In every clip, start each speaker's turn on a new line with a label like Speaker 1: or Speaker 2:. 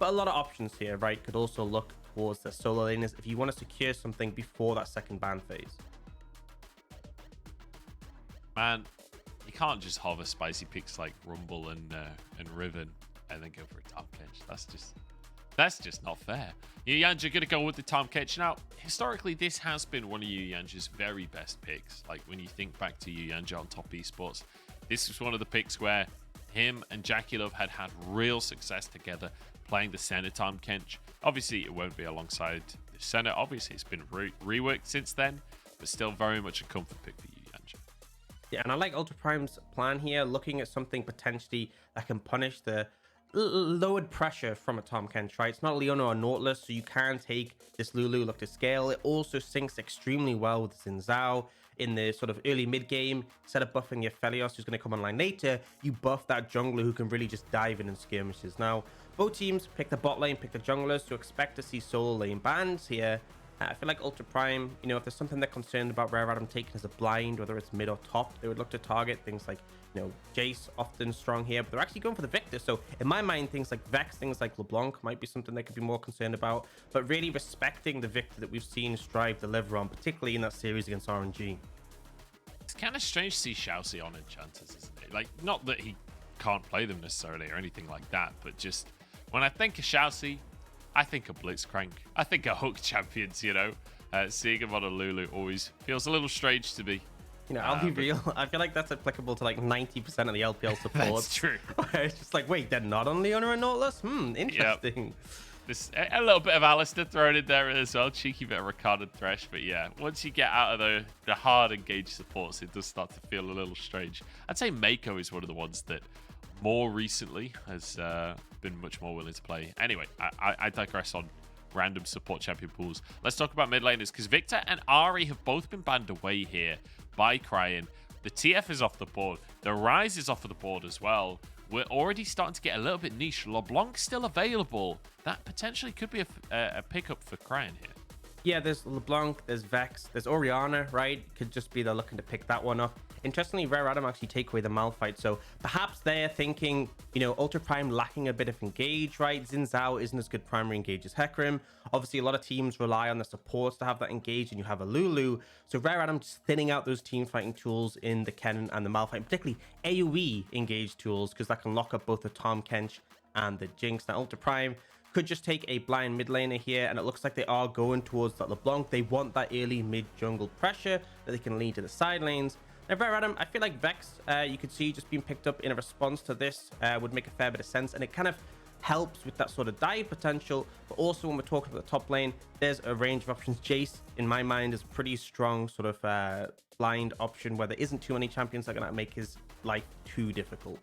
Speaker 1: But a lot of options here, right? Could also look towards the solo laners if you want to secure something before that second ban phase.
Speaker 2: Man, you can't just hover spicy picks like Rumble and Riven and then go for a Tahm Kench. That's just not fair. Yuyanja gonna go with the Tahm Kench. Now, historically, this has been one of Yuyanja's very best picks. Like when you think back to Yuyanja on top esports, this was one of the picks where him and Jackie Love had real success together playing the center Tahm Kench. Obviously, it won't be alongside the center. Obviously, it's been reworked since then, but still very much a comfort pick for Yuyanja.
Speaker 1: Yeah, and I like Ultra Prime's plan here, looking at something potentially that can punish the lowered pressure from a Tahm Kench, right? It's not Leon or Nautilus, so you can take this Lulu, look to scale. It also syncs extremely well with Zhao in the sort of early mid game. Instead of buffing your Aphelios, who's going to come online later, you buff that jungler who can really just dive in and skirmishes. Now, both teams pick the bot lane, pick the junglers, so expect to see solo lane bans here. I feel like Ultra Prime, you know, if there's something they're concerned about Rare Adam taking as a blind, whether it's mid or top, they would look to target things like, you know, Jayce, often strong here, but they're actually going for the Victor. So in my mind, things like Vex, things like LeBlanc might be something they could be more concerned about, but really respecting the Victor that we've seen Strive deliver on, particularly in that series against RNG.
Speaker 2: It's kind of strange to see ShiauC on enchanters, isn't it? Like, not that he can't play them necessarily or anything like that, but just when I think of ShiauC, I think of Blitzcrank. I think of hook champions, you know. Seeing him on a Lulu always feels a little strange to me.
Speaker 1: You know, I'll be real. I feel like that's applicable to like 90% of the LPL support.
Speaker 2: That's true.
Speaker 1: It's just like, wait, they're not on Leon or Nautilus? Interesting.
Speaker 2: Yep. This, a little bit of Alistair thrown in there as well. Cheeky bit of Ricardo Thresh. But yeah, once you get out of the hard engaged supports, it does start to feel a little strange. I'd say Mako is one of the ones that more recently has been much more willing to play. Anyway, I digress on random support champion pools. Let's talk about mid laners, because Victor and Ahri have both been banned away here by Cryin. The TF is off the board. The Rise is off of the board as well. We're already starting to get a little bit niche. LeBlanc still available. That potentially could be a pickup for Cryin here.
Speaker 1: Yeah, there's LeBlanc, there's Vex, there's Orianna, right? Could just be they're looking to pick that one up. Interestingly, Rare Adam actually take away the Malphite, so perhaps they're thinking, you know, Ultra Prime lacking a bit of engage, right? Zhao isn't as good primary engage as HEcarim. Obviously, a lot of teams rely on the supports to have that engage, and you have a Lulu. So Rare Adam just thinning out those team fighting tools in the Kennen and the Malphite, particularly AoE engage tools, because that can lock up both the Tahm Kench and the Jinx. Now, Ultra Prime could just take a blind mid laner here, and it looks like they are going towards that LeBlanc. They want that early mid jungle pressure that they can lead to the side lanes. Now, Rare Adam, I feel like Vex, you could see just being picked up in a response to this would make a fair bit of sense, and it kind of helps with that sort of dive potential. But also, when we're talking about the top lane, there's a range of options. Jayce, in my mind, is a pretty strong sort of blind option where there isn't too many champions that are going to make his life too difficult.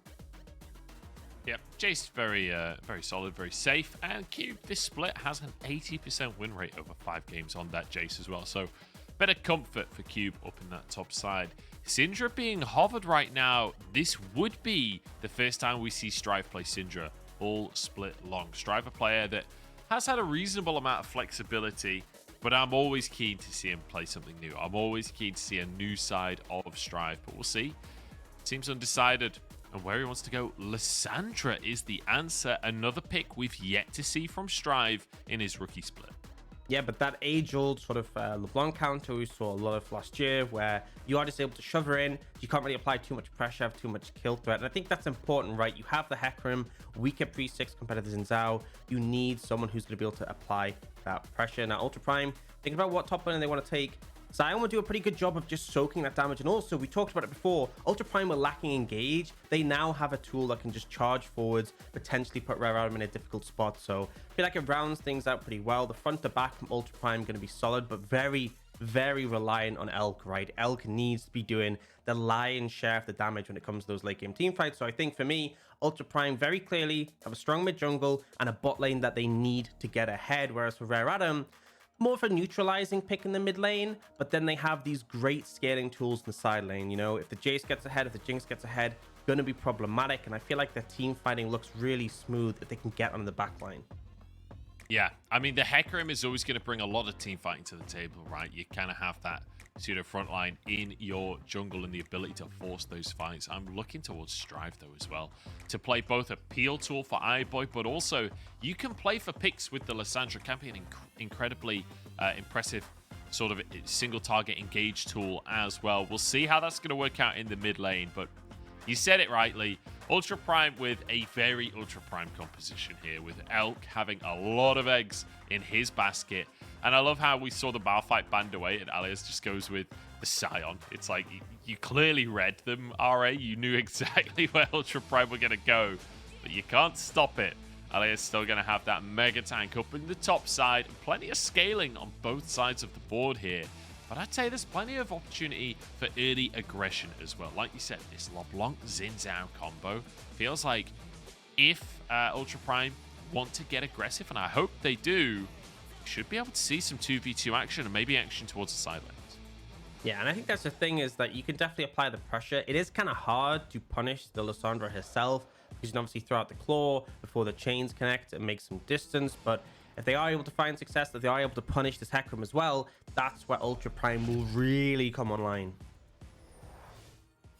Speaker 2: Yep, Jayce very solid, very safe, and Cube, this split has an 80% win rate over 5 games on that Jayce as well, so better comfort for Cube up in that top side. Syndra being hovered right now. This would be the first time we see Strive play Syndra all split long. Strive, a player that has had a reasonable amount of flexibility, but I'm always keen to see him play something new. I'm always keen to see a new side of Strive, but we'll see. Seems undecided. And where he wants to go, Lissandra is the answer. Another pick we've yet to see from Strive in his rookie split.
Speaker 1: Yeah, but that age-old sort of LeBlanc counter we saw a lot of last year, where you are just able to shove her in. You can't really apply too much pressure, have too much kill threat. And I think that's important, right? You have the HEcarim, weaker pre-6 compared to Zhao. You need someone who's going to be able to apply that pressure. Now, Ultra Prime, thinking about what top lane they want to take. Sion will do a pretty good job of just soaking that damage. And also, we talked about it before, Ultra Prime were lacking engage. They now have a tool that can just charge forwards, potentially put Rare Adam in a difficult spot. So I feel like it rounds things out pretty well. The front to back from Ultra Prime going to be solid, but very, very reliant on Elk, right? Elk needs to be doing the lion's share of the damage when it comes to those late game team fights. So I think for me, Ultra Prime very clearly have a strong mid jungle and a bot lane that they need to get ahead. Whereas for Rare Adam, more of a neutralizing pick in the mid lane, but then they have these great scaling tools in the side lane. You know, if the Jayce gets ahead, if the Jinx gets ahead, going to be problematic. And I feel like the team fighting looks really smooth if they can get on the back line.
Speaker 2: Yeah, I mean, the HEcarim is always going to bring a lot of team fighting to the table, right? You kind of have that pseudo front line in your jungle and the ability to force those fights. I'm looking towards Strive, though, as well, to play both a peel tool for iBoy, but also you can play for picks with the Lissandra. Can be an incredibly impressive sort of single target engage tool as well. We'll see how that's going to work out in the mid lane, but you said it rightly. Ultra Prime with a very Ultra Prime composition here, with Elk having a lot of eggs in his basket. And I love how we saw the bar fight banned away, and Aliez just goes with the Sion. It's like you clearly read them, RA. You knew exactly where Ultra Prime were going to go, but you can't stop it. Aliez still going to have that mega tank up in the top side. Plenty of scaling on both sides of the board here. But I'd say there's plenty of opportunity for early aggression as well. Like you said, this LeBlanc Zhao combo feels like if Ultra Prime want to get aggressive, and I hope they do, should be able to see some 2v2 action and maybe action towards the side lanes.
Speaker 1: Yeah, and I think that's the thing, is that you can definitely apply the pressure. It is kind of hard to punish the Lissandra herself, because you can obviously throw out the claw before the chains connect and make some distance, but if they are able to find success, if they are able to punish this HEcarim as well, that's where Ultra Prime will really come online.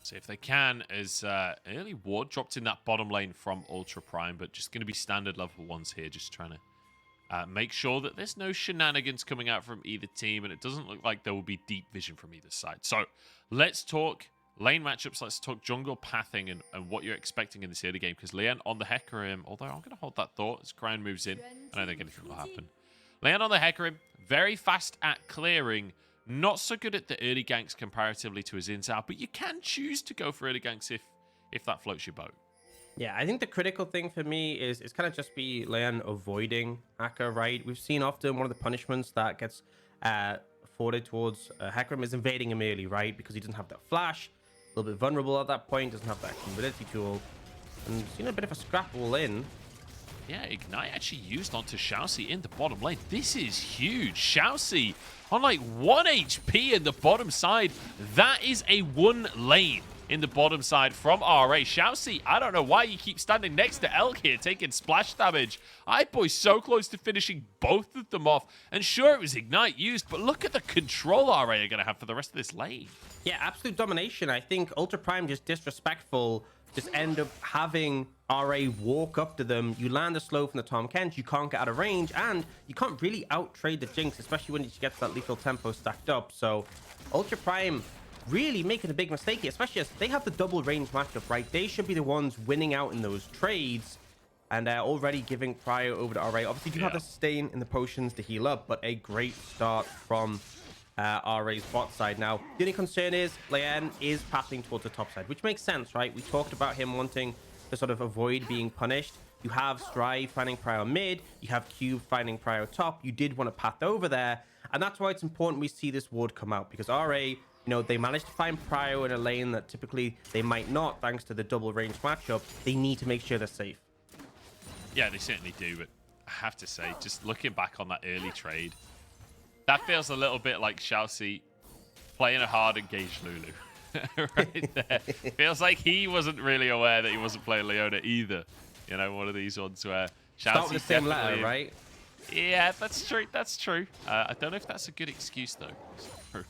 Speaker 2: So if they can, as early ward dropped in that bottom lane from Ultra Prime, but just going to be standard level ones here, just trying to make sure that there's no shenanigans coming out from either team, and it doesn't look like there will be deep vision from either side. So let's talk lane matchups. Let's talk jungle pathing and what you're expecting in this early game, because Leyan on the HEcarim, although I'm going to hold that thought as Cryin moves in, I don't think anything will happen. Leyan on the HEcarim, very fast at clearing, not so good at the early ganks comparatively to his Zhao, but you can choose to go for early ganks if that floats your boat.
Speaker 1: Yeah, I think the critical thing for me is kind of just be Leyan avoiding HEcarim, right? We've seen often one of the punishments that gets afforded towards HEcarim is invading him early, right? Because he doesn't have that flash, a little bit vulnerable at that point, doesn't have that mobility tool, and seen a bit of a scrap all in.
Speaker 2: Yeah, Ignite actually used onto ShiauC in the bottom lane. This is huge. ShiauC on like 1 HP in the bottom side. That is a 1 lane in the bottom side from RA. ShiauC, I don't know why you keep standing next to Elk here, taking splash damage. iBoy so close to finishing both of them off. And sure, it was Ignite used, but look at the control RA are going to have for the rest of this lane.
Speaker 1: Yeah, absolute domination. I think Ultra Prime just disrespectful, just end up having RA walk up to them. You land a slow from the Tahm Kench, you can't get out of range, and you can't really out-trade the Jinx, especially when she gets that lethal tempo stacked up. So Ultra Prime really making a big mistake here, especially as they have the double range matchup, right? They should be the ones winning out in those trades, and already giving Cryo over to RA. Obviously, you have the sustain in the potions to heal up, but a great start from RA's bot side. Now, the only concern is Leyan is pathing towards the top side, which makes sense, right? We talked about him wanting to sort of avoid being punished. You have Strive finding Prio mid, you have Cube finding Prio top. You did want to path over there, and that's why it's important we see this ward come out, because RA, you know, they managed to find Prio in a lane that typically they might not, thanks to the double range matchup. They need to make sure they're safe.
Speaker 2: Yeah, they certainly do, but I have to say, just looking back on that early trade, that feels a little bit like ShiauC playing a hard engaged Lulu. Right there. Feels like he wasn't really aware that he wasn't playing Leona either. You know, one of these ones where
Speaker 1: Start with the same letter, right?
Speaker 2: Yeah, that's true. That's true. I don't know if that's a good excuse, though.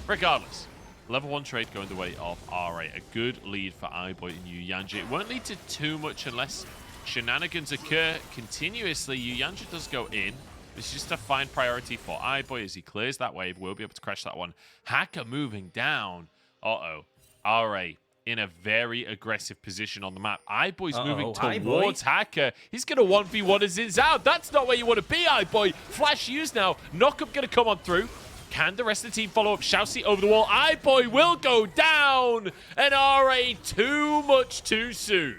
Speaker 2: Regardless, level 1 trade going the way of RA. A good lead for iBoy and Yuyanji. It won't lead to too much unless shenanigans occur continuously. Yuyanji does go in. It's just a fine priority for iBoy as he clears that wave. We'll be able to crash that one. Hacker moving down. Uh-oh. RA in a very aggressive position on the map. iBoy's moving towards Hacker. He's going to 1v1 as Zhao. That's not where you want to be, iBoy. Flash used now. Knockup going to come on through. Can the rest of the team follow up? ShiauC over the wall. iBoy will go down. And RA too much too soon.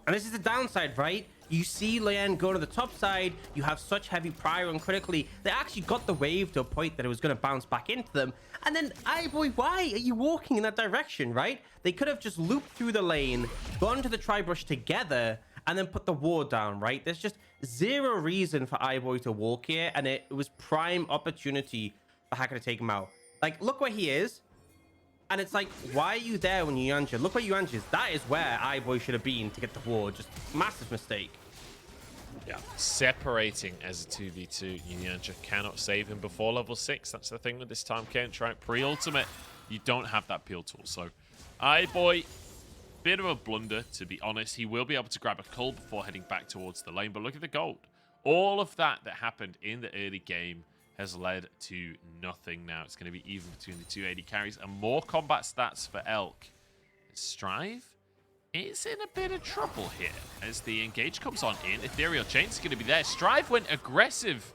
Speaker 1: And this is the downside, right? You see Leyan go to the top side. You have such heavy Prio, and critically, they actually got the wave to a point that it was going to bounce back into them. And then, iBoy, why are you walking in that direction, right? They could have just looped through the lane, gone to the tri-brush together, and then put the ward down, right? There's just zero reason for iBoy to walk here, and it was prime opportunity for Hacker to take him out. Like, look where he is. And it's like, why are you there when Yuyanji? Look where Yuyanji is. That is where iBoy should have been to get the ward. Just massive mistake.
Speaker 2: Yeah, separating as a 2v2. Yunyancha cannot save him before level 6. That's the thing with this time, Kench, right? Pre-ultimate, you don't have that peel tool. So, iBoy, bit of a blunder, to be honest. He will be able to grab a cull before heading back towards the lane, but look at the gold. All of that happened in the early game has led to nothing now. It's going to be even between the two AD carries and more combat stats for Elk. Strive is in a bit of trouble here as the engage comes on in. Ethereal Chain's going to be there. Strive went aggressive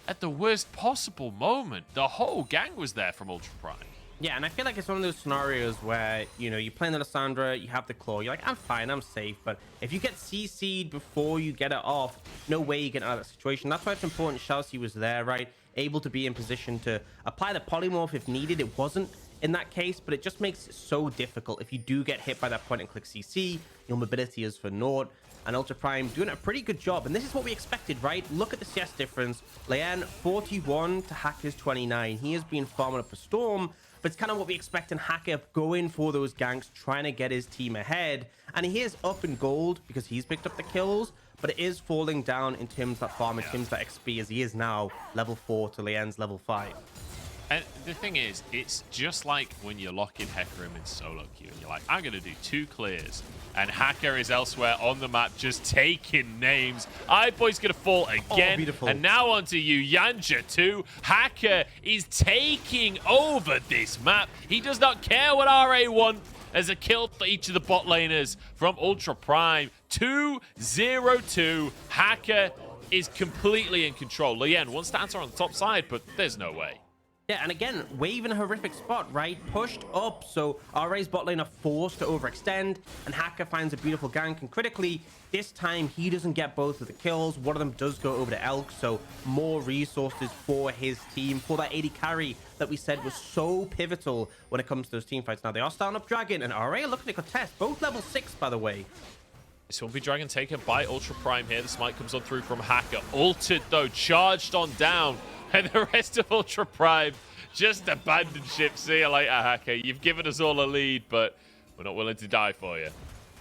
Speaker 2: at the worst possible moment. The whole gang was there from Ultra Prime.
Speaker 1: Yeah, and I feel like it's one of those scenarios where, you know, you're playing the Lissandra, you have the claw, you're like, I'm fine, I'm safe. But if you get CC'd before you get it off, no way you get out of that situation. That's why it's important ShiauC was there, right? Able to be in position to apply the polymorph if needed. It wasn't in that case, but it just makes it so difficult. If you do get hit by that point and click CC, your mobility is for naught. And Ultra Prime doing a pretty good job. And this is what we expected, right? Look at the CS difference. Leyan 41 to HEcarim's 29. He has been farming up a storm, but it's kind of what we expect in HEcarim, going for those ganks, trying to get his team ahead. And he is up in gold because he's picked up the kills, but it is falling down in terms of that farm, in terms of that XP, as he is now level 4 to Leyan's level 5.
Speaker 2: And the thing is, it's just like when you lock in HEcarim in solo queue and you're like, I'm going to do 2 clears. And HEcarim is elsewhere on the map just taking names. iBoy's going to fall again.
Speaker 1: Oh, beautiful.
Speaker 2: And now onto Yunyancha too. HEcarim is taking over this map. He does not care what RA want as a kill for each of the bot laners from Ultra Prime. 2-0-2. HEcarim is completely in control. Leyan wants to answer on the top side, but there's no way.
Speaker 1: Yeah, and again, Wave in a horrific spot, right? Pushed up, so RA's bot lane are forced to overextend, and HEcarim finds a beautiful gank, and critically, this time he doesn't get both of the kills. One of them does go over to Elk, so more resources for his team, for that AD carry that we said was so pivotal when it comes to those team fights. Now, they are starting up Dragon, and RA are looking to contest, both level 6, by the way.
Speaker 2: This will be Dragon taken by Ultra Prime here. The smite comes on through from HEcarim. Ulted, though, charged on down. And the rest of Ultra Prime just abandoned ship. See you later, HEcarim. You've given us all a lead, but we're not willing to die for you.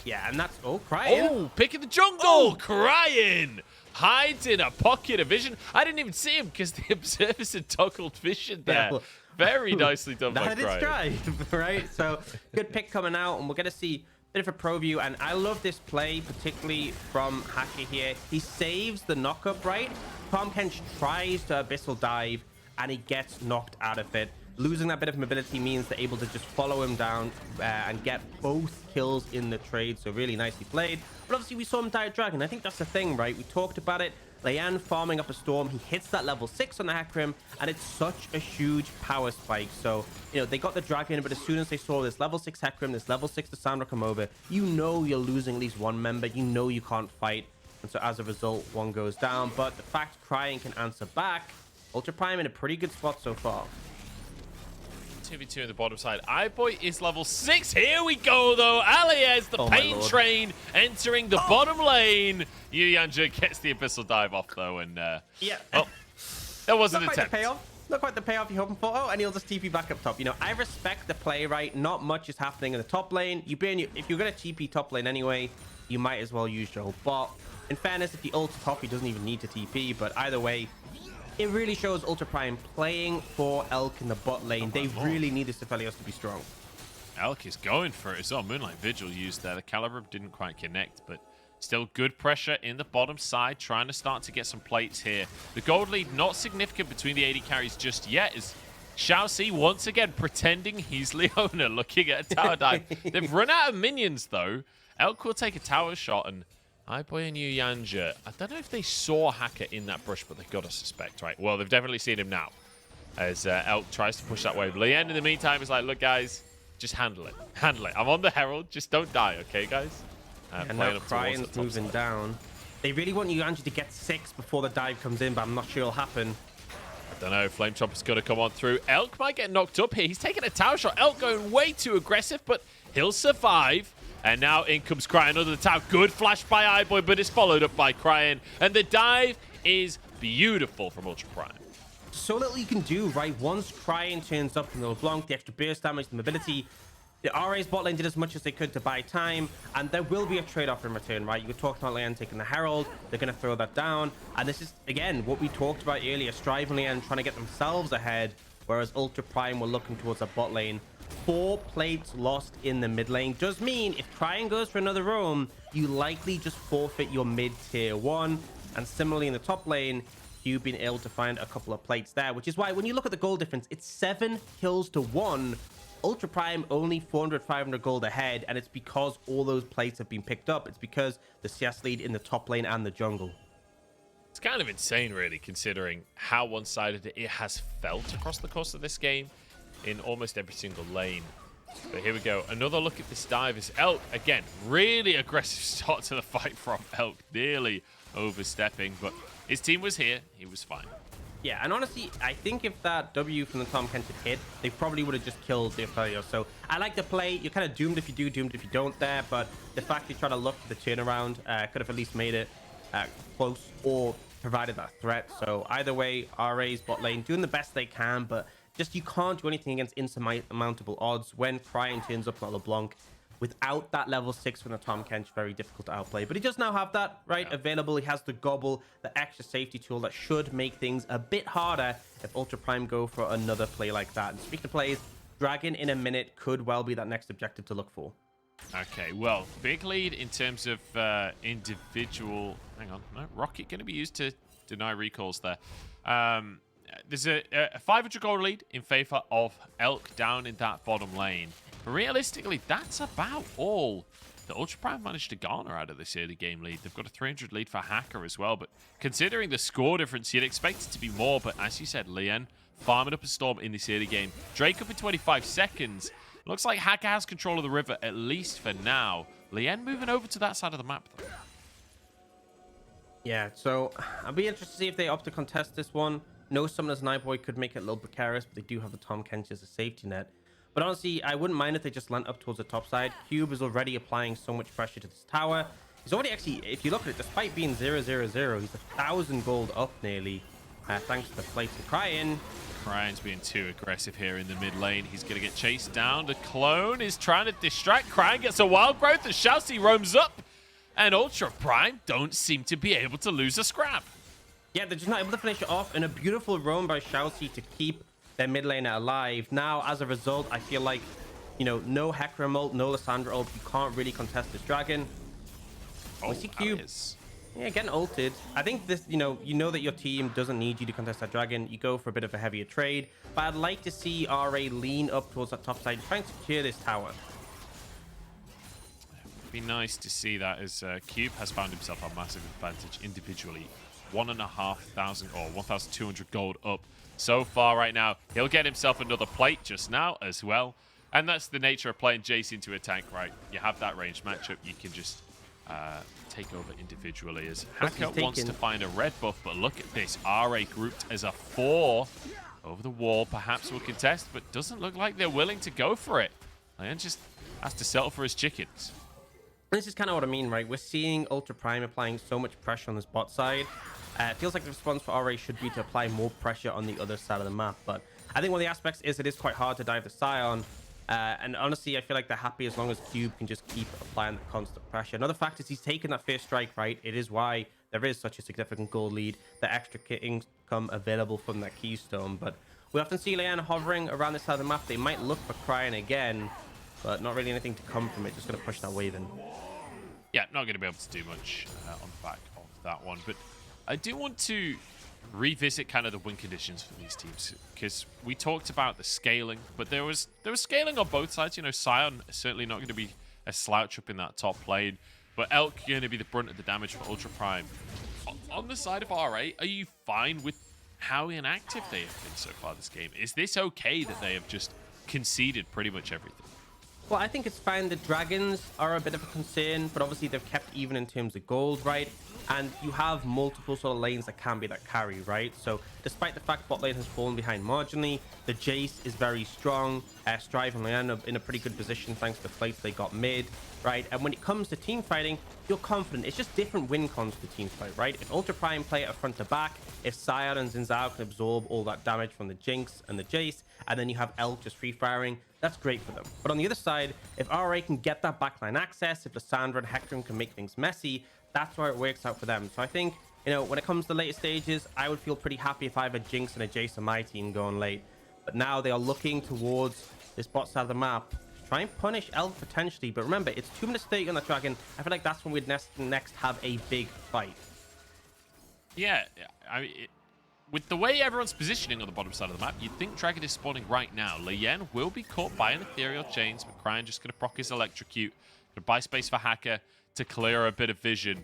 Speaker 1: Yeah, and that's... Oh, Cryin.
Speaker 2: Oh, picking the jungle. Cryin hides in a pocket of vision. I didn't even see him because the observers had toggled vision there. Yeah. Very nicely done by Cryin.
Speaker 1: Strive, right? So, good pick coming out, and we're going to see a bit of a pro view, and I love this play, particularly from HEcarim here. He saves the knockup, right? Tahm Kench tries to abyssal dive, and he gets knocked out of it. Losing that bit of mobility means they're able to just follow him down and get both kills in the trade. So really nicely played. But obviously we saw him die at Dragon. I think that's the thing, right? We talked about it. Leyan farming up a storm. He hits that level 6 on the HEcarim, and it's such a huge power spike. So, you know, they got the Dragon, but as soon as they saw this level 6 HEcarim, this level 6 Lissandra come over, you know you're losing at least one member. You know you can't fight. And so as a result, one goes down. But the fact Cryin can answer back, Ultra Prime in a pretty good spot so far.
Speaker 2: 2v2 on the bottom side. iBoy is level 6. Here we go, though. Aliez, the pain train, entering the bottom lane. Yunyancha gets the abyssal dive off, though. And,
Speaker 1: yeah.
Speaker 2: Oh, that wasn't an attempt.
Speaker 1: Not quite the payoff you're hoping for. Oh, and he'll just TP back up top. You know, I respect the play, right? Not much is happening in the top lane. If you're going to TP top lane anyway, you might as well use your whole bot. In fairness, if he ults top, he doesn't even need to TP. But either way, it really shows Ultra Prime playing for Elk in the bot lane. They really need this Aphelios to be strong.
Speaker 2: Elk is going for it as well. Moonlight Vigil used there. The caliber didn't quite connect, but still good pressure in the bottom side, trying to start to get some plates here. The gold lead not significant between the AD carries just yet, as ShiauC once again pretending he's Leona, looking at a tower dive. They've run out of minions, though. Elk will take a tower shot, and iBoy and Yunyancha, I don't know if they saw HEcarim in that brush, but they've got to suspect, right? Well, they've definitely seen him now, as Elk tries to push that wave. Leyan, in the meantime, is like, look, guys, just handle it. Handle it. I'm on the Herald. Just don't die, okay, guys?
Speaker 1: And now Cryan's moving down. They really want Yunyancha to get 6 before the dive comes in, but I'm not sure it'll happen.
Speaker 2: I don't know. Flame Chopper's going to come on through. Elk might get knocked up here. He's taking a tower shot. Elk going way too aggressive, but he'll survive. And now in comes Cryin under the tower. Good flash by iBoy, but it's followed up by Cryin. And the dive is beautiful from Ultra Prime.
Speaker 1: So little you can do, right? Once Cryin turns up in the LeBlanc, the extra burst damage, the mobility, The RA's bot lane did as much as they could to buy time, and there will be a trade-off in return, right? You were talking about Leyan taking the Herald. They're going to throw that down. And this is, again, what we talked about earlier. Strive and Leyan trying to get themselves ahead, whereas Ultra Prime were looking towards a bot lane. 4 plates lost in the mid lane does mean if Cryin goes for another roam, you likely just forfeit your mid-tier 1. And similarly in the top lane, you've been able to find a couple of plates there, which is why when you look at the gold difference, it's 7 kills to 1. Ultra Prime only 400, 500 gold ahead, and it's because all those plates have been picked up. It's because the CS lead in the top lane and the jungle.
Speaker 2: It's kind of insane, really, considering how one-sided it has felt across the course of this game in almost every single lane. But here we go. Another look at this dive is ElK. Again, really aggressive start to the fight from ElK. Nearly overstepping, but his team was here. He was fine.
Speaker 1: Yeah, and honestly, I think if that W from the Tahm Kench had hit, they probably would have just killed the Aphelios. So I like the play. You're kind of doomed if you do, doomed if you don't there. But the fact you try to look for the turnaround could have at least made it close or provided that threat. So either way, RA's bot lane doing the best they can, but just you can't do anything against insurmountable odds when Cryin turns up on LeBlanc. Without that level 6 from the Tahm Kench, very difficult to outplay. But he does now have that, right, available. He has the gobble, the extra safety tool that should make things a bit harder if Ultra Prime go for another play like that. And speaking of plays, Dragon in a minute could well be that next objective to look for.
Speaker 2: Okay, well, big lead in terms of individual... Hang on, no, Rocket going to be used to deny recalls there. There's a 500 gold lead in favor of ElK down in that bottom lane. Realistically, that's about all that Ultra Prime managed to garner out of this early game lead. They've got a 300 lead for HEcarim as well, but considering the score difference, you'd expect it to be more. But as you said, Leyan farming up a storm in this early game. Drake up in 25 seconds. Looks like HEcarim has control of the river, at least for now. Leyan moving over to that side of the map, though.
Speaker 1: Yeah, so I'll be interested to see if they opt to contest this one. No summoners and iBoy could make it a little precarious, but they do have the Tahm Kench as a safety net. But honestly, I wouldn't mind if they just leant up towards the top side. Cube is already applying so much pressure to this tower. He's already actually, if you look at it, despite being 0-0-0, he's 1,000 gold up nearly, thanks to the plates of Cryin.
Speaker 2: Cryan's being too aggressive here in the mid lane. He's going to get chased down. The clone is trying to distract. Cryin gets a wild growth. The ShiauC roams up. And Ultra Prime don't seem to be able to lose a scrap.
Speaker 1: Yeah, they're just not able to finish it off. And a beautiful roam by ShiauC to keep their mid laner alive. Now, as a result, I feel like, you know, no HEcarim ult, no Lissandra ult. You can't really contest this dragon.
Speaker 2: Oh,
Speaker 1: we see Cube.
Speaker 2: Aliez.
Speaker 1: Yeah, getting ulted. I think this, you know that your team doesn't need you to contest that dragon. You go for a bit of a heavier trade. But I'd like to see RA lean up towards that top side, trying to secure this tower.
Speaker 2: It'd be nice to see that, as Cube has found himself a massive advantage individually. 1,500 or 1,200 gold up so far right now. He'll get himself another plate just now as well. And that's the nature of playing Jayce into a tank, right? You have that ranged matchup. You can just take over individually, as HEcarim wants to find a red buff. But look at this. RA grouped as a 4 over the wall. Perhaps will contest, but doesn't look like they're willing to go for it. Leyan just has to settle for his chickens.
Speaker 1: This is kind of what I mean, right? We're seeing Ultra Prime applying so much pressure on this bot side. It feels like the response for RA should be to apply more pressure on the other side of the map. But I think one of the aspects is it is quite hard to dive the Sion. And honestly, I feel like they're happy as long as Cube can just keep applying that constant pressure. Another fact is he's taken that first strike, right? It is why there is such a significant goal lead. The extra income available from that keystone. But we often see Leyan hovering around this side of the map. They might look for Cryin again, but not really anything to come from it. Just going to push that wave in.
Speaker 2: Yeah, not going to be able to do much on the back of that one. But I do want to revisit kind of the win conditions for these teams, because we talked about the scaling, but there was scaling on both sides. You know, Sion is certainly not going to be a slouch up in that top lane, but ElK going to be the brunt of the damage for Ultra Prime. On the side of RA, are you fine with how inactive they have been so far this game? Is this okay that they have just conceded pretty much everything?
Speaker 1: Well, I think it's fine. The dragons are a bit of a concern, but obviously they've kept even in terms of gold, right? And you have multiple sort of lanes that can be that carry, right? So despite the fact bot lane has fallen behind marginally, the Jayce is very strong. Strive and Leyan are in a pretty good position thanks to the plates they got mid, right? And when it comes to team fighting, you're confident. It's just different win cons for team fight, right? If Ultra Prime play it front to back, if Sion and Zhao can absorb all that damage from the Jinx and the Jayce, and then you have ElK just free firing, that's great for them. But on the other side, if RA can get that backline access, if Lissandra and HEcarim can make things messy, that's where it works out for them. So I think, you know, when it comes to later stages, I would feel pretty happy if I have a Jinx and a Jayce on my team going late. But now they are looking towards this bot side of the map to try and punish Elk potentially. But remember, it's 2 minutes 30 on the Dragon. I feel like that's when we'd next have a big fight.
Speaker 2: Yeah, I mean, with the way everyone's positioning on the bottom side of the map, you'd think Dragon is spawning right now. Leyan will be caught by an Ethereal Chains, but Cryin just going to proc his Electrocute, going to buy space for Hacker to clear a bit of vision.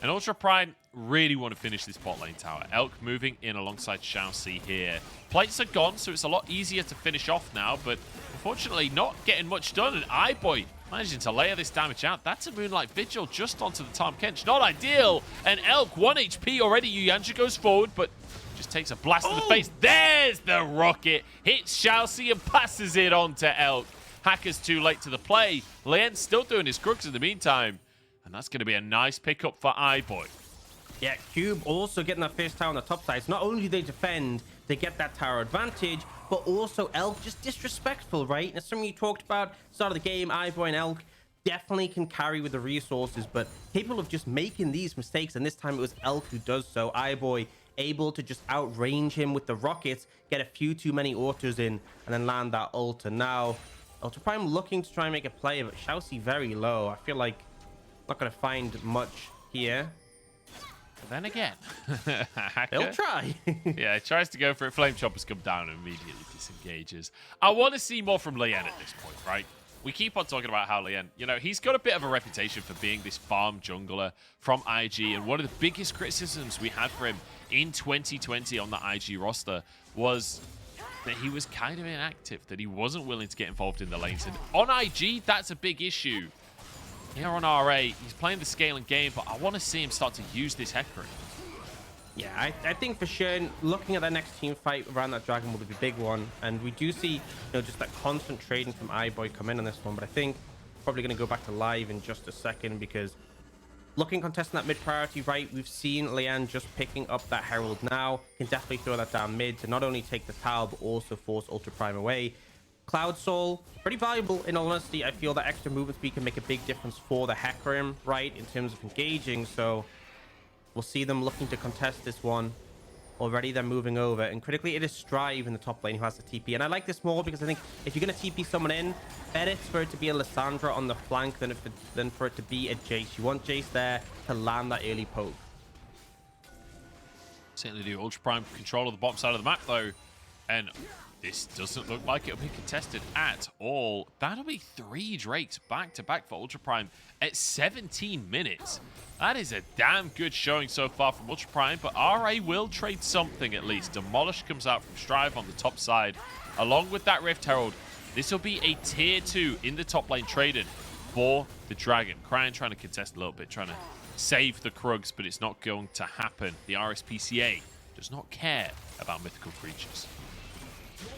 Speaker 2: And Ultra Prime really want to finish this bot lane tower. Elk moving in alongside ShiauC here. Plates are gone, so it's a lot easier to finish off now, but unfortunately not getting much done. And iBoy managing to layer this damage out. That's a Moonlight Vigil just onto the Tahm Kench. Not ideal. And Elk, 1 HP already. Yuyanja goes forward, but just takes a blast in the face. There's the rocket. Hits ShiauC and passes it on to Elk. Hacker's too late to the play. Leyan's still doing his crooks in the meantime. And that's going to be a nice pickup for iBoy.
Speaker 1: Yeah, Cube also getting that first tower on the top side. So not only do they defend, they get that tower advantage, but also Elk just disrespectful, right? And it's something you talked about start of the game. iBoy and Elk definitely can carry with the resources, but capable of just making these mistakes. And this time it was Elk who does so. iBoy able to just outrange him with the rockets, get a few too many autos in, and then land that ult. And now Ultra Prime looking to try and make a play, but ShiauC very low. I feel like not going to find much here.
Speaker 2: But then again,
Speaker 1: they'll try.
Speaker 2: Yeah, he tries to go for it. Flame Chopper's come down and immediately disengages. I want to see more from Leyan at this point, right? We keep on talking about how Leyan, you know, he's got a bit of a reputation for being this farm jungler from IG. And one of the biggest criticisms we had for him in 2020 on the IG roster was that he was kind of inactive, that he wasn't willing to get involved in the lanes. And on IG, that's a big issue. Here on RA, he's playing the scaling game, but I want to see him start to use this HEcarim.
Speaker 1: Yeah, I think for sure, looking at that next team fight around that Dragon will be a big one. And we do see, you know, just that constant trading from iBoy come in on this one. But I think probably going to go back to live in just a second, because looking contesting that mid priority, right, we've seen Leyan just picking up that Herald now. Can definitely throw that down mid to not only take the tower, but also force Ultra Prime away. Cloud Soul, pretty valuable in all honesty. I feel that extra movement speed can make a big difference for the HEcarim, right, in terms of engaging. So we'll see them looking to contest this one. Already they're moving over, and critically it is Strive in the top lane who has the TP. And I like this more because I think if you're going to TP someone in, better for it to be a Lissandra on the flank than for it to be a Jayce. You want Jayce there to land that early poke.
Speaker 2: Certainly do. Ultra Prime control of the bottom side of the map though, and this doesn't look like it'll be contested at all. That'll be 3 Drakes back-to-back for Ultra Prime at 17 minutes. That is a damn good showing so far from Ultra Prime, but RA will trade something at least. Demolish comes out from Strive on the top side, along with that Rift Herald. This will be a tier 2 in the top lane traded for the Dragon. Cryin trying to contest a little bit, trying to save the Krugs, but it's not going to happen. The RSPCA does not care about mythical creatures.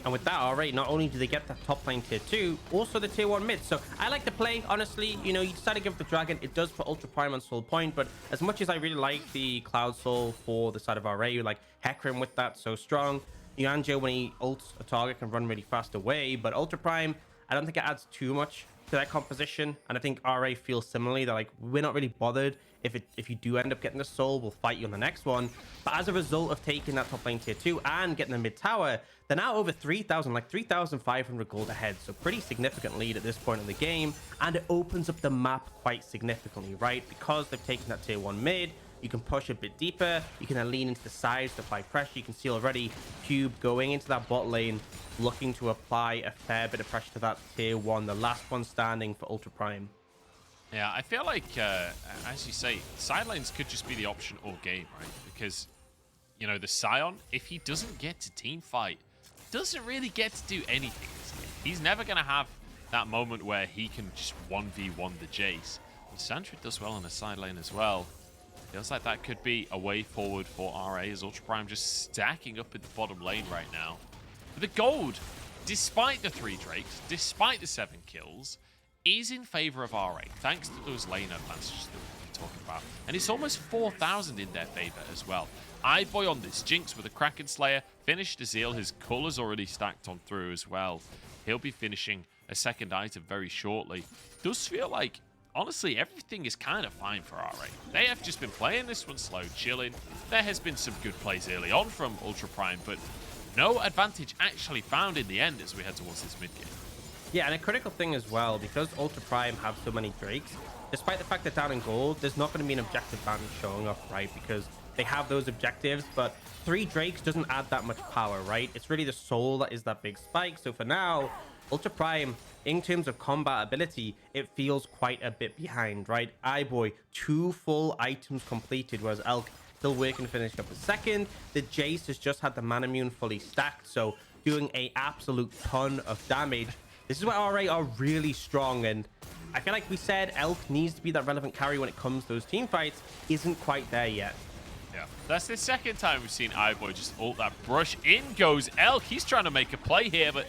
Speaker 1: And with that, alright, not only do they get the top lane tier 2, also the tier 1 mid. So I like the play, honestly. You know, you decide to give the Dragon. It does for Ultra Prime on Soul Point, but as much as I really like the Cloud Soul for the side of RA, you like HEcarim with that, so strong. Yuyanja, when he ults a target, can run really fast away, but Ultra Prime, I don't think it adds too much to that composition. And I think RA feels similarly. They're like, we're not really bothered if you do end up getting the soul, we'll fight you on the next one. But as a result of taking that top lane tier 2 and getting the mid tower, they're now over 3,000, like 3,500 gold ahead. So pretty significant lead at this point in the game, and it opens up the map quite significantly, right? Because they've taken that tier 1 mid, you can push a bit deeper, you can then lean into the sides to apply pressure. You can see already Cube going into that bot lane, looking to apply a fair bit of pressure to that tier 1, the last one standing for Ultra Prime.
Speaker 2: Yeah, I feel like, as you say, side lanes could just be the option all game, right? Because, you know, the Sion, if he doesn't get to team fight, doesn't really get to do anything this game. He's never going to have that moment where he can just 1v1 the Jayce. Lissandra does well on the side lane as well. Feels like that could be a way forward for RA, as Ultra Prime just stacking up in the bottom lane right now. But the gold, despite the 3 Drakes, despite the 7 kills, is in favor of RA, thanks to those lane advantages that we've been talking about. And it's almost 4,000 in their favor as well. iBoy on this Jinx with a Kraken Slayer, finished Azil, his colors already stacked on through as well. He'll be finishing a second item very shortly. Does feel like, honestly, everything is kind of fine for RA. They have just been playing this one slow, chilling. There has been some good plays early on from Ultra Prime, but no advantage actually found in the end as we head towards this mid game.
Speaker 1: Yeah, and a critical thing as well, because Ultra Prime have so many Drakes, despite the fact that down in gold, there's not going to be an objective ban showing up, right? Because they have those objectives, but 3 Drakes doesn't add that much power, right? It's really the soul that is that big spike. So for now, Ultra Prime, in terms of combat ability, it feels quite a bit behind, right? iBoy, 2 full items completed, whereas Elk still working to finish up a second. The Jayce has just had the Manamune fully stacked, so doing a absolute ton of damage. This is where RA are really strong, and I feel like we said Elk needs to be that relevant carry when it comes to those team fights. Isn't quite there yet.
Speaker 2: Yeah, that's the second time we've seen iBoy just ult that brush. In goes Elk. He's trying to make a play here, but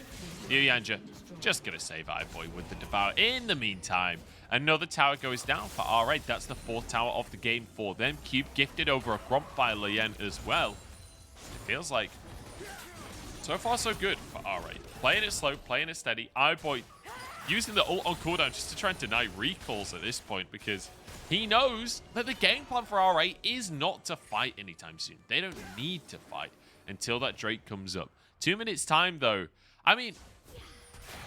Speaker 2: Lissandra just going to save iBoy with the Devour. In the meantime, another tower goes down for RA. That's the 4th tower of the game for them. Cube gifted over a Gromp by Leyan as well. It feels like so far so good for RA. Playing it slow, playing it steady. iBoy using the ult on cooldown just to try and deny recalls at this point, because he knows that the game plan for RA is not to fight anytime soon. They don't need to fight until that Drake comes up. 2 minutes time though. I mean,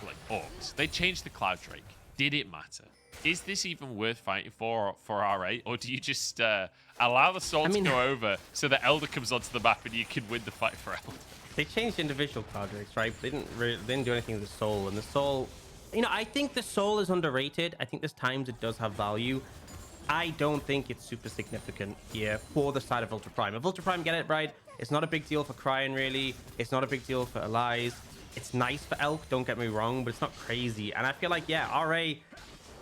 Speaker 2: like Aux, they changed the Cloud Drake. Did it matter? Is this even worth fighting for RA, or do you just allow the soul to go over so the Elder comes onto the map and you can win the fight for Elder?
Speaker 1: They changed individual Cloud Drakes, right? They didn't do anything with the soul, and the soul, you know, I think the soul is underrated. I think there's times it does have value. I don't think it's super significant here for the side of Ultra Prime. If Ultra Prime get it right, it's not a big deal for Cryin, really. It's not a big deal for Aliez. It's nice for Elk, don't get me wrong, but it's not crazy. And I feel like, yeah, RA,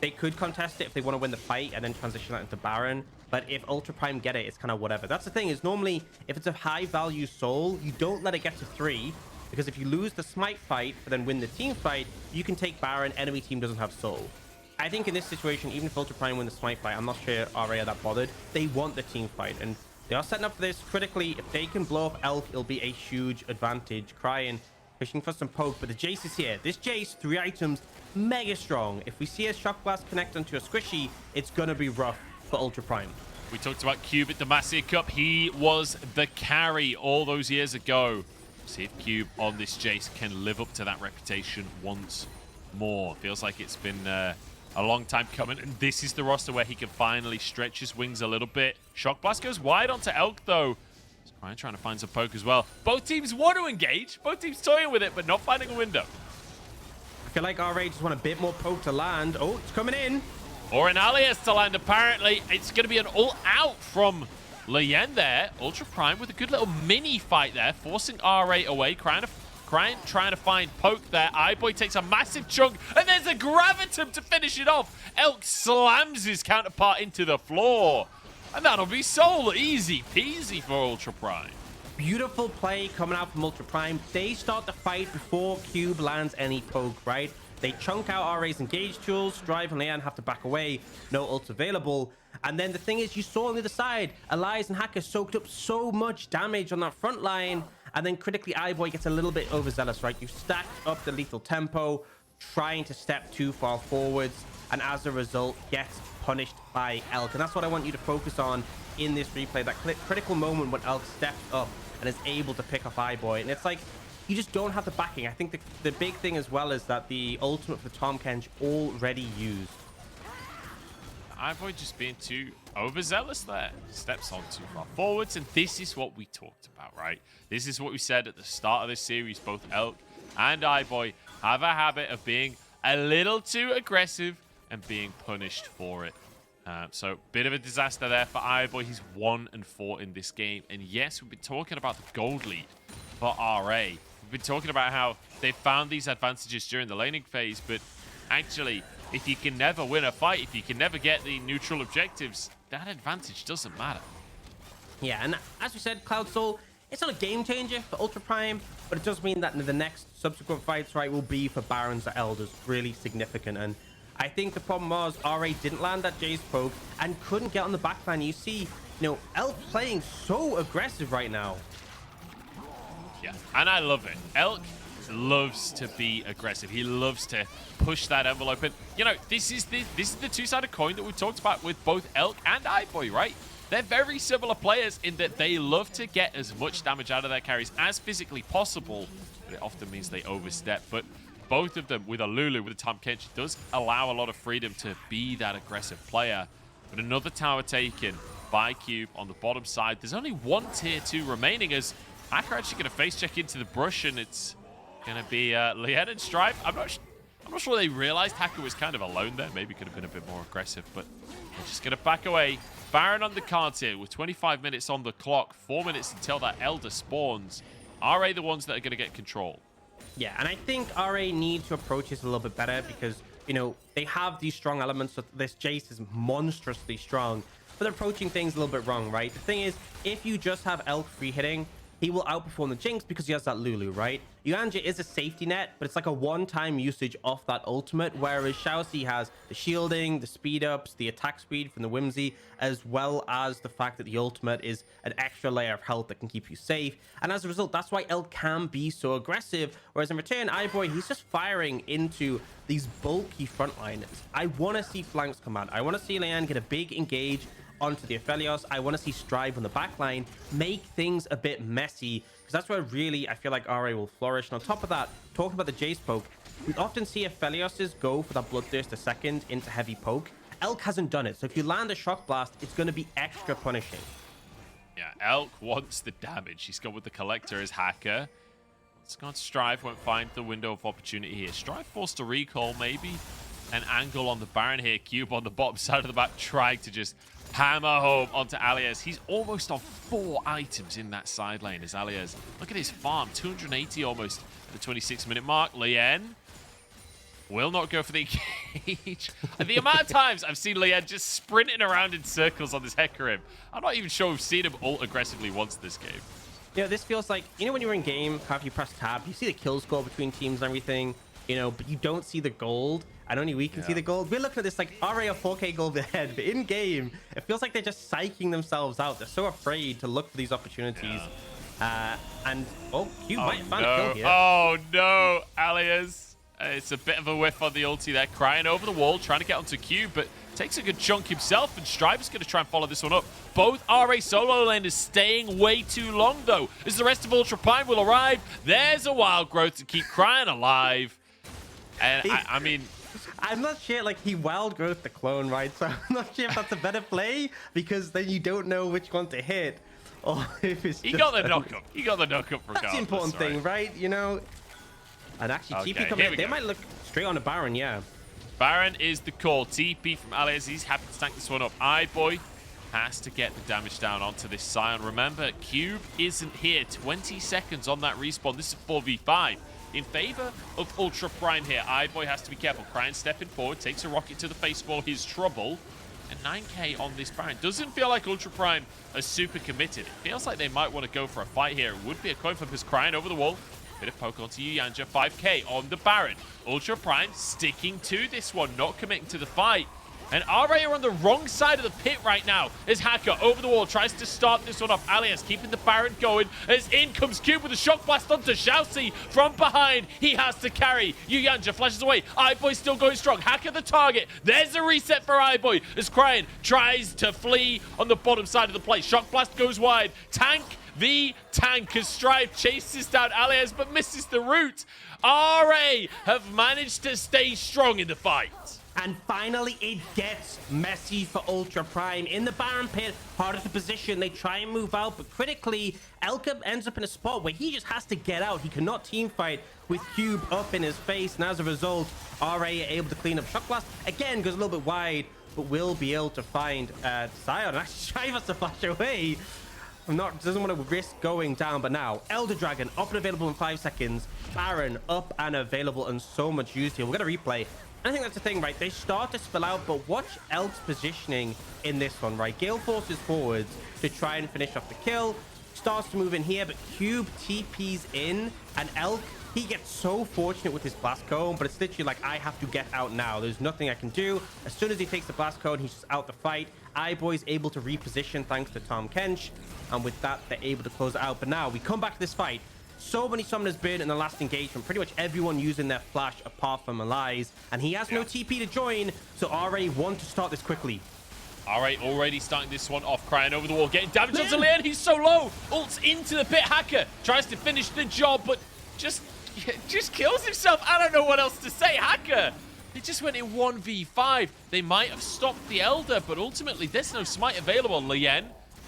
Speaker 1: they could contest it if they want to win the fight and then transition that into Baron. But if Ultra Prime get it, it's kind of whatever. That's the thing, is normally if it's a high value soul, you don't let it get to 3, because if you lose the smite fight but then win the team fight, you can take Baron. Enemy team doesn't have soul. I think in this situation, even if Ultra Prime win the smite fight, I'm not sure RA are that bothered. They want the team fight, and they are setting up for this critically. If they can blow up Elk, it'll be a huge advantage. Cryin pushing for some poke, but the Jayce is here. This Jayce, 3 items, mega strong. If we see a Shock Blast connect onto a Squishy, it's gonna be rough for Ultra Prime.
Speaker 2: We talked about Cube at the Massive Cup. He was the carry all those years ago. See if Cube on this Jayce can live up to that reputation once more. Feels like it's been a long time coming, and this is the roster where he can finally stretch his wings a little bit. Shock Blast goes wide onto Elk, though. Cryin trying to find some poke as well. Both teams want to engage. Both teams toying with it, but not finding a window.
Speaker 1: I feel like RA just want a bit more poke to land. Oh, it's coming in.
Speaker 2: Or an Aliez to land, apparently. It's going to be an ult out from Leyan there. Ultra Prime with a good little mini fight there, forcing RA away. Cryin trying to find poke there. iBoy takes a massive chunk, and there's a Gravitum to finish it off. Elk slams his counterpart into the floor. And that'll be soul. Easy peasy for Ultra Prime.
Speaker 1: Beautiful play coming out from Ultra Prime. They start the fight before Cube lands any poke, right? They chunk out RA's engage tools. Strive and Leyan have to back away. No ults available. And then the thing is, you saw on the other side, Aliez and Hacker soaked up so much damage on that front line. And then critically, iBoy gets a little bit overzealous, right? You stacked up the lethal tempo, trying to step too far forwards, and as a result, gets punished by Elk. And that's what I want you to focus on in this replay, that critical moment when Elk steps up and is able to pick off iBoy. And it's like, you just don't have the backing. I think the big thing as well is that the ultimate for Tahm Kench already used.
Speaker 2: iBoy just being too overzealous there. Steps on too far forwards, and this is what we talked about, right? This is what we said at the start of this series. Both Elk and iBoy have a habit of being a little too aggressive and being punished for it. So bit of a disaster there for iBoy. He's 1-4 in this game. And yes, we've been talking about the gold lead for RA. We've been talking about how they found these advantages during the laning phase, but actually, if you can never win a fight, if you can never get the neutral objectives, that advantage doesn't matter.
Speaker 1: Yeah, and as we said, Cloud Soul, it's not a game changer for Ultra Prime, but it does mean that the next subsequent fights, right, will be for Barons or Elders, really significant. And I think the problem was RA didn't land that Jayce poke and couldn't get on the backline. You see, Elk playing so aggressive right now.
Speaker 2: Yeah, and I love it. Elk loves to be aggressive. He loves to push that envelope. And, you know, this is the two-sided coin that we talked about with both Elk and iBoy, right? They're very similar players in that they love to get as much damage out of their carries as physically possible, but it often means they overstep. But both of them, with a Lulu, with a Tahm Kench, it does allow a lot of freedom to be that aggressive player. But another tower taken by Cube on the bottom side. There's only one tier 2 remaining as HEcarim actually going to face check into the brush, and it's going to be Leyan and Strive. I'm not sure they realized HEcarim was kind of alone there. Maybe could have been a bit more aggressive, but they're just going to back away. Baron on the cards here with 25 minutes on the clock, 4 minutes until that Elder spawns. RA the ones that are going to get control.
Speaker 1: Yeah, and I think RA need to approach this a little bit better because, you know, they have these strong elements. So this Jayce is monstrously strong, but they're approaching things a little bit wrong, right? The thing is, if you just have Elk free hitting, he will outperform the Jinx because he has that Lulu, right? Yuanja is a safety net, but it's like a one-time usage off that ultimate, whereas ShiauC has the shielding, the speed ups, the attack speed from the Whimsy, as well as the fact that the ultimate is an extra layer of health that can keep you safe. And as a result, that's why El can be so aggressive, whereas in return, iBoy, he's just firing into these bulky frontliners. I want to see flanks come out. I want to see Leyan get a big engage onto the Aphelios. I want to see Strive on the backline make things a bit messy, because that's where really I feel like RA will flourish. And on top of that, talking about the Jayce poke, we often see Aphelios go for that Bloodthirst a second into heavy poke. Elk hasn't done it, so if you land a Shock Blast, it's going to be extra punishing.
Speaker 2: Yeah, Elk wants the damage. He's gone with the Collector as hacker. It's gone Strive, won't find the window of opportunity here. Strive forced to recall, maybe an angle on the Baron here. Cube on the bottom side of the map, trying to just hammer home onto Aliez. He's almost on 4 items in that side lane as Aliez. Look at his farm, 280 almost at the 26-minute mark. Leyan will not go for the engage. And the amount of times I've seen Leyan just sprinting around in circles on this HEcarim, I'm not even sure we've seen him ult aggressively once this game.
Speaker 1: You know, this feels like, you know, when you're in game, how if you press tab, you see the kill score between teams and everything, you know, but you don't see the gold. And only we can see the gold. We're looking at this like RA of 4K gold ahead, but in game, it feels like they're just psyching themselves out. They're so afraid to look for these opportunities. And oh, Cube might find a kill here.
Speaker 2: Oh no, Aliez. It's a bit of a whiff on the ulti there. Cryin over the wall, trying to get onto Cube, but takes a good chunk himself, and Strive is going to try and follow this one up. Both RA solo laners staying way too long, though, as the rest of Ultra Prime will arrive. There's a wild growth to keep Cryin alive. And I mean,
Speaker 1: I'm not sure, like, he wild growth the clone, right? So I'm not sure if that's a better play, because then you don't know which one to hit, or if it's
Speaker 2: he got the knock up. He got the knock up regardless.
Speaker 1: That's the important thing, right? You know? And actually, TP coming in. They might look straight on the Baron, yeah.
Speaker 2: Baron is the call. TP from Aliez. He's happy to tank this one up. iBoy has to get the damage down onto this Sion. Remember, Cube isn't here. 20 seconds on that respawn. This is 4v5. In favor of Ultra Prime here, iBoy has to be careful. Cryin stepping forward, takes a rocket to the face for his trouble. And 9k on this Baron. Doesn't feel like Ultra Prime are super committed. It feels like they might want to go for a fight here. It would be a coin flip as Cryin over the wall. Bit of poke onto Yuanja. 5k on the Baron. Ultra Prime sticking to this one, not committing to the fight. And RA are on the wrong side of the pit right now as Hacker over the wall tries to start this one off. Aliez keeping the Baron going as in comes Cube with a shock blast onto ShiauC from behind. He has to carry. Yuanja flashes away. iBoy still going strong. Hacker the target. There's a reset for iBoy as Cryin tries to flee on the bottom side of the plate. Shock blast goes wide. Tank the tank as Strive chases down Aliez but misses the route. RA have managed to stay strong in the fight.
Speaker 1: And finally, it gets messy for Ultra Prime. In the Baron pit, harder to position. They try and move out, but critically, Elka ends up in a spot where he just has to get out. He cannot team fight with Cube up in his face. And as a result, RA able to clean up Shock Blast. Again, goes a little bit wide, but will be able to find Sion. And actually, Strive has to flash away. Doesn't want to risk going down, but now Elder Dragon up and available in 5 seconds. Baron up and available and so much used here. We're going to replay. I think that's the thing, right? They start to spill out, but watch Elk's positioning in this one, right? Gale forces forwards to try and finish off the kill. Starts to move in here, but Cube TP's in, and Elk, he gets so fortunate with his blast cone, but it's literally like, I have to get out now. There's nothing I can do. As soon as he takes the blast cone, he's just out the fight. iBoy's able to reposition thanks to Tahm Kench, and with that, they're able to close it out. But now we come back to this fight. So many summoners been in the last engagement. Pretty much everyone using their flash apart from Aliez. And he has no TP to join. So RA want to start this quickly.
Speaker 2: All right, already starting this one off. Cryin over the wall, getting damage onto Leyan. He's so low. Ults into the pit. Hacker tries to finish the job, but just kills himself. I don't know what else to say. Hacker, he just went in 1v5. They might have stopped the Elder, but ultimately there's no smite available. Leyan,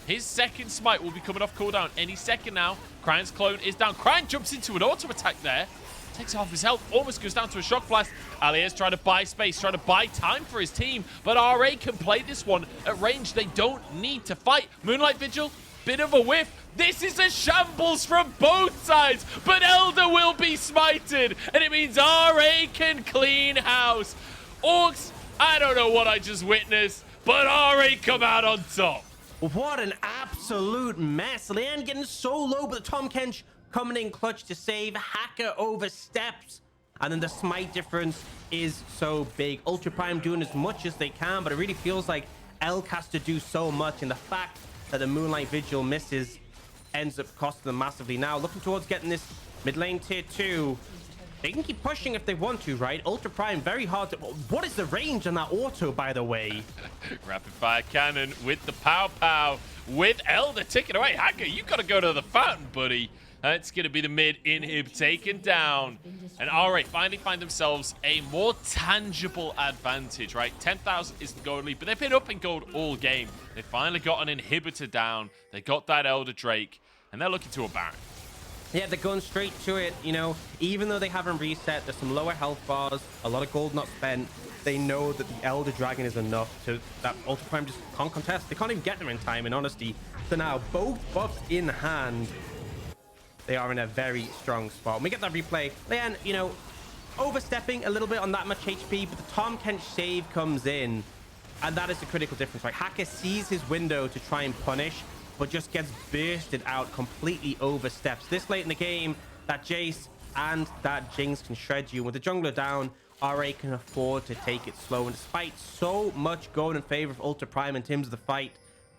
Speaker 2: his second smite will be coming off cooldown any second now. Cryan's clone is down. Cryin jumps into an auto attack there. Takes half his health, almost goes down to a shock blast. Aliez trying to buy space, trying to buy time for his team, but RA can play this one at range. They don't need to fight. Moonlight Vigil, bit of a whiff. This is a shambles from both sides, but Elder will be smited, and it means RA can clean house. Aux, I don't know what I just witnessed, but RA come out on top.
Speaker 1: What an absolute mess. Leyan getting so low, but the Tahm Kench coming in clutch to save. Hacker oversteps, and then the smite difference is so big. Ultra Prime doing as much as they can, but it really feels like Elk has to do so much, and the fact that the Moonlight Vigil misses ends up costing them massively. Now looking towards getting this mid lane tier 2. They can keep pushing if they want to, right? Ultra Prime very hard to... What is the range on that auto, by the way?
Speaker 2: Rapid fire cannon with the pow with Elder ticking away. Hacker, you got to go to the fountain, buddy. It's going to be the mid inhib taken down. And RA finally find themselves a more tangible advantage, right? 10,000 is the gold lead, but they've been up in gold all game. They finally got an inhibitor down. They got that Elder Drake, and they're looking to a Baron.
Speaker 1: Yeah, they're going straight to it, you know. Even though they haven't reset, there's some lower health bars, a lot of gold not spent. They know that the Elder Dragon is enough to... That Ultra Prime just can't contest. They can't even get them in time, in honesty. So now, both buffs in hand, they are in a very strong spot. When we get that replay, Leyan, you know, overstepping a little bit on that much HP, but the Tahm Kench save comes in, and that is the critical difference, right? Hacker sees his window to try and punish, but just gets bursted out, completely oversteps. This late in the game, that Jayce and that Jinx can shred you. With the jungler down, RA can afford to take it slow, and despite so much going in favor of Ultra Prime in terms of the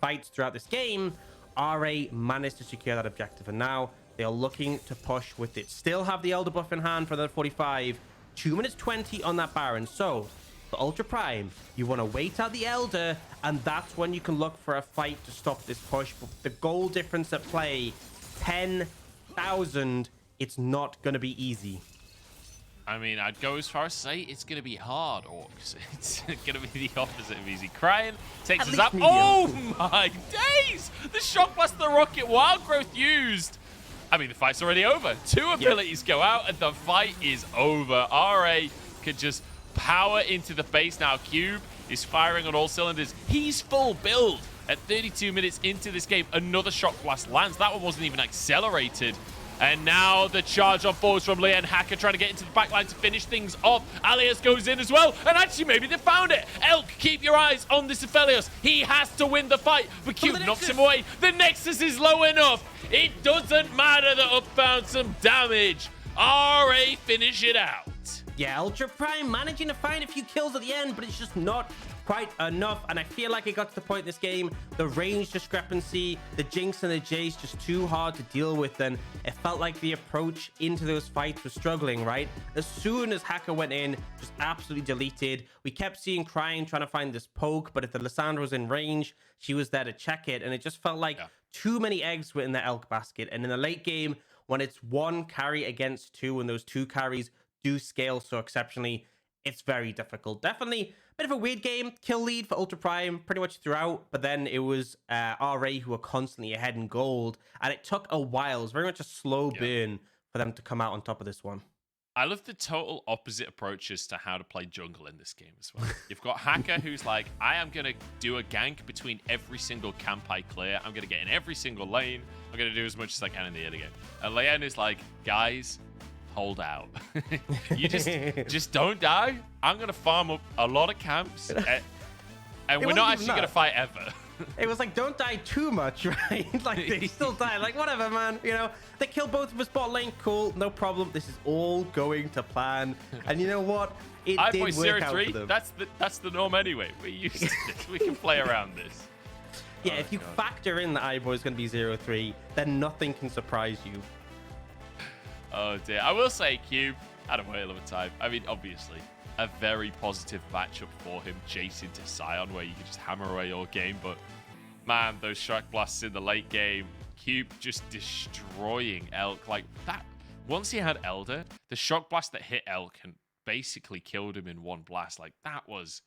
Speaker 1: fights throughout this game, RA managed to secure that objective, and now they are looking to push with it. Still have the Elder buff in hand for the 45. 2 minutes 20 on that Baron. So, for Ultra Prime, you want to wait out the Elder, and that's when you can look for a fight to stop this push. But the goal difference at play, 10,000, it's not going to be easy.
Speaker 2: I mean, I'd go as far as say it's going to be hard, Orcs. It's going to be the opposite of easy. Cryin takes us up. Medium. Oh my days! The Shock Blast, the Rocket Wild Growth used. I mean, the fight's already over. 2 abilities go out, and the fight is over. RA could just power into the base now. Cube is firing on all cylinders. He's full build at 32 minutes into this game. Another Shock Blast lands. That one wasn't even accelerated. And now the charge on forwards from Leyan. Hacker trying to get into the backline to finish things off. Aliez goes in as well. And actually, maybe they found it. Elk, keep your eyes on this Aphelios. He has to win the fight. But Cube knocks him away. The Nexus is low enough. It doesn't matter that Up found some damage. RA finish it out.
Speaker 1: Yeah, Ultra Prime managing to find a few kills at the end, but it's just not quite enough. And I feel like it got to the point in this game, the range discrepancy, the Jinx and the Jayce just too hard to deal with, and it felt like the approach into those fights was struggling, right? As soon as Hacker went in, just absolutely deleted. We kept seeing Cryin trying to find this poke, but if the Lissandra was in range, she was there to check it, and it just felt like too many eggs were in the Elk basket. And in the late game, when it's 1 carry against 2, and those 2 carries do scale so exceptionally, it's very difficult. Definitely a bit of a weird game. Kill lead for Ultra Prime pretty much throughout, but then it was RA who were constantly ahead in gold, and it took a while. It was very much a slow burn for them to come out on top of this one.
Speaker 2: I love the total opposite approaches to how to play jungle in this game as well. You've got Hacker who's like, I am going to do a gank between every single camp I clear. I'm going to get in every single lane. I'm going to do as much as I can in the early game. And Leyan is like, guys, hold out. You just don't die. I'm going to farm up a lot of camps. And we're not actually going to fight ever.
Speaker 1: It was like, don't die too much, right? Like, they still die. Like, whatever, man. You know, they killed both of us bot lane. Cool, no problem. This is all going to plan. And you know what? It did work out for them.
Speaker 2: That's the norm anyway. We're used to this. We can play around this.
Speaker 1: Yeah, if you factor in that iBoy is going to be 0-3, then nothing can surprise you.
Speaker 2: Oh dear. I will say Cube had a whale of a time. I mean, obviously, a very positive matchup for him, Jayce into Sion, where you can just hammer away your game. But man, those Shock Blasts in the late game, Cube just destroying Elk like that. Once he had Elder, the Shock Blast that hit Elk and basically killed him in one blast. Like, that was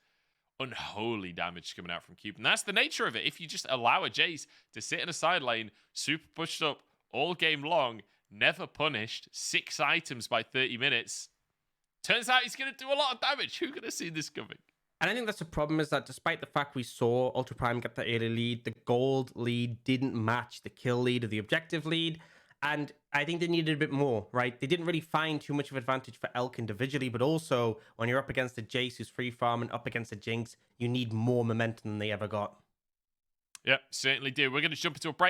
Speaker 2: unholy damage coming out from Cube. And that's the nature of it. If you just allow a Jayce to sit in a side lane, super pushed up all game long, never punished, 6 items by 30 minutes, turns out he's going to do a lot of damage. Who could have seen this coming?
Speaker 1: And I think that's the problem, is that despite the fact we saw Ultra Prime get the early lead, the gold lead didn't match the kill lead or the objective lead. And I think they needed a bit more, right? They didn't really find too much of advantage for Elk individually, but also when you're up against a Jayce who's free farming, up against a Jinx, you need more momentum than they ever got.
Speaker 2: Yep, certainly do. We're going to jump into a break.